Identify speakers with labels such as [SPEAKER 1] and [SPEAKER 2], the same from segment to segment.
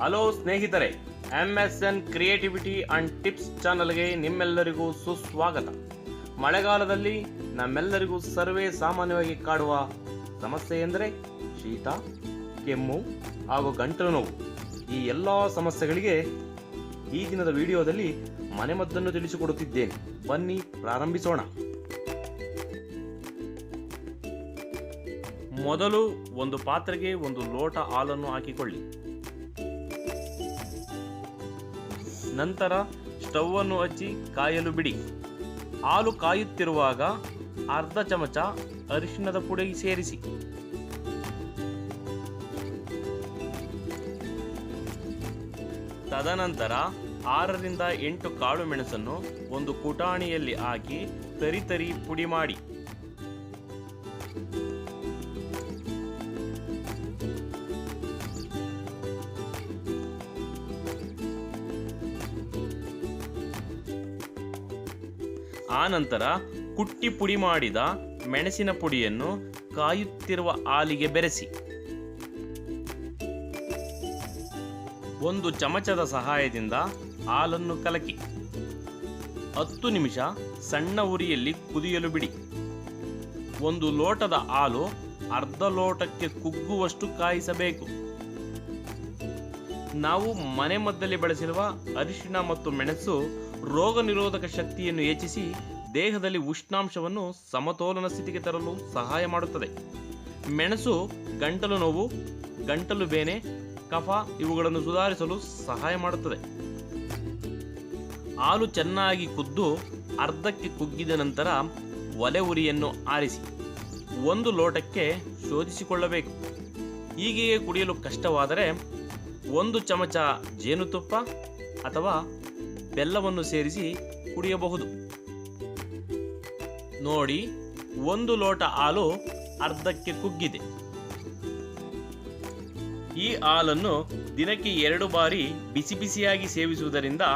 [SPEAKER 1] Hello ಸ್ನೇಹಿತರೆ, MSN creativity and tips ಚಾನಲ್ಗೆ ನಿಮ್ಮೆಲ್ಲರಿಗೂ ಸುಸ್ವಾಗತ. ಮಳೆಗಾಲದಲ್ಲಿ ನಮ್ಮೆಲ್ಲರಿಗೂ ಸರ್ವೇ ಸಾಮಾನ್ಯವಾಗಿ ಕಾಡುವ ಸಮಸ್ಯೆ ಎಂದರೆ ಶೀತ, ಕೆಮ್ಮು ಹಾಗೂ ಗಂಟಲು ನೋವು. ಈ ಎಲ್ಲ ಸಮಸ್ಯೆಗಳಿಗೆ ಈ ದಿನದ ವಿಡಿಯೋದಲ್ಲಿ ಮನೆಮದ್ದನ್ನು ತಿಳಿಸಿಕೊಡುತ್ತಿದ್ದೇನೆ. ಬನ್ನಿ ಪ್ರಾರಂಭಿಸೋಣ. ಮೊದಲು ಒಂದು ಪಾತ್ರೆಗೆ ಒಂದು ಲೋಟ ಹಾಲನ್ನು ಹಾಕಿಕೊಳ್ಳಿ. ನಂತರ ಸ್ಟವ್ ಅನ್ನು ಹಚ್ಚಿ ಕಾಯಲು ಬಿಡಿ. ಹಾಲು ಕಾಯುತ್ತಿರುವಾಗ ಅರ್ಧ ಚಮಚ ಅರಿಶಿಣದ ಪುಡಿ ಸೇರಿಸಿ. ತದನಂತರ 6 ರಿಂದ 8 ಕಾಳು ಮೆಣಸನ್ನು ಒಂದು ಕುಟಾಣಿಯಲ್ಲಿ ಹಾಕಿ ತರಿ ಪುಡಿ ಮಾಡಿ. ಆನಂತರ ಕುಟ್ಟಿ ಪುಡಿ ಮಾಡಿದ ಮೆಣಸಿನ ಪುಡಿಯನ್ನು ಕಾಯುತ್ತಿರುವ ಹಾಲಿಗೆ ಬೆರೆಸಿ. ಒಂದು ಚಮಚದ ಸಹಾಯದಿಂದ ಹಾಲನ್ನು ಕಲಕಿ 10 ನಿಮಿಷ ಸಣ್ಣ ಉರಿಯಲ್ಲಿ ಕುದಿಯಲು ಬಿಡಿ. ಒಂದು ಲೋಟದ ಹಾಲು ಅರ್ಧ ಲೋಟಕ್ಕೆ ಕುಗ್ಗುವಷ್ಟು ಕಾಯಿಸಬೇಕು. ನಾವು ಮನೆಮದ್ದಲ್ಲಿ ಬಳಸಿರುವ ಅರಿಶಿಣ ಮತ್ತು ಮೆಣಸು ರೋಗ ನಿರೋಧಕ ಶಕ್ತಿಯನ್ನು ಹೆಚ್ಚಿಸಿ ದೇಹದಲ್ಲಿ ಉಷ್ಣಾಂಶವನ್ನು ಸಮತೋಲನ ಸ್ಥಿತಿಗೆ ತರಲು ಸಹಾಯ ಮಾಡುತ್ತದೆ. ಮೆಣಸು ಗಂಟಲು ನೋವು, ಗಂಟಲು ಬೇನೆ, ಕಫ ಇವುಗಳನ್ನು ಸುಧಾರಿಸಲು ಸಹಾಯ ಮಾಡುತ್ತದೆ. ಹಾಲು ಚೆನ್ನಾಗಿ ಕುದ್ದು ಅರ್ಧಕ್ಕೆ ಕುಗ್ಗಿದ ನಂತರ ಒಲೆ ಉರಿಯನ್ನು ಆರಿಸಿ 1 ಲೋಟಕ್ಕೆ ಶೋಧಿಸಿಕೊಳ್ಳಬೇಕು. ಹೀಗೆಯೇ ಕುಡಿಯಲು ಕಷ್ಟವಾದರೆ 1 ಚಮಚ ಜೇನುತುಪ್ಪ ಅಥವಾ ಬೆಲ್ಲವನ್ನು ಸೇರಿಸಿ ಕುಡಿಯಬಹುದು. ನೋಡಿ, 1 ಲೋಟ ಹಾಲು ಅರ್ಧಕ್ಕೆ ಕುಗ್ಗಿದೆ. ಈ ಹಾಲನ್ನು ದಿನಕ್ಕೆ 2 ಬಾರಿ ಬಿಸಿಯಾಗಿ ಸೇವಿಸುವುದರಿಂದ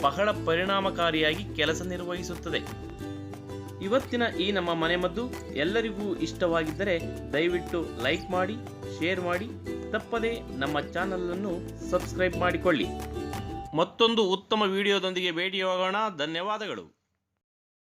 [SPEAKER 1] ಬಹಳ ಪರಿಣಾಮಕಾರಿಯಾಗಿ ಕೆಲಸ ನಿರ್ವಹಿಸುತ್ತದೆ. ಇವತ್ತಿನ ಈ ನಮ್ಮ ಮನೆಮದ್ದು ಎಲ್ಲರಿಗೂ ಇಷ್ಟವಾಗಿದ್ದರೆ ದಯವಿಟ್ಟು ಲೈಕ್ ಮಾಡಿ, ಶೇರ್ ಮಾಡಿ, ತಪ್ಪದೇ ನಮ್ಮ ಚಾನಲನ್ನು ಸಬ್ಸ್ಕ್ರೈಬ್ ಮಾಡಿಕೊಳ್ಳಿ. ಮತ್ತೊಂದು ಉತ್ತಮ ವಿಡಿಯೋದೊಂದಿಗೆ ಭೇಟಿಯಾಗೋಣ. ಧನ್ಯವಾದಗಳು.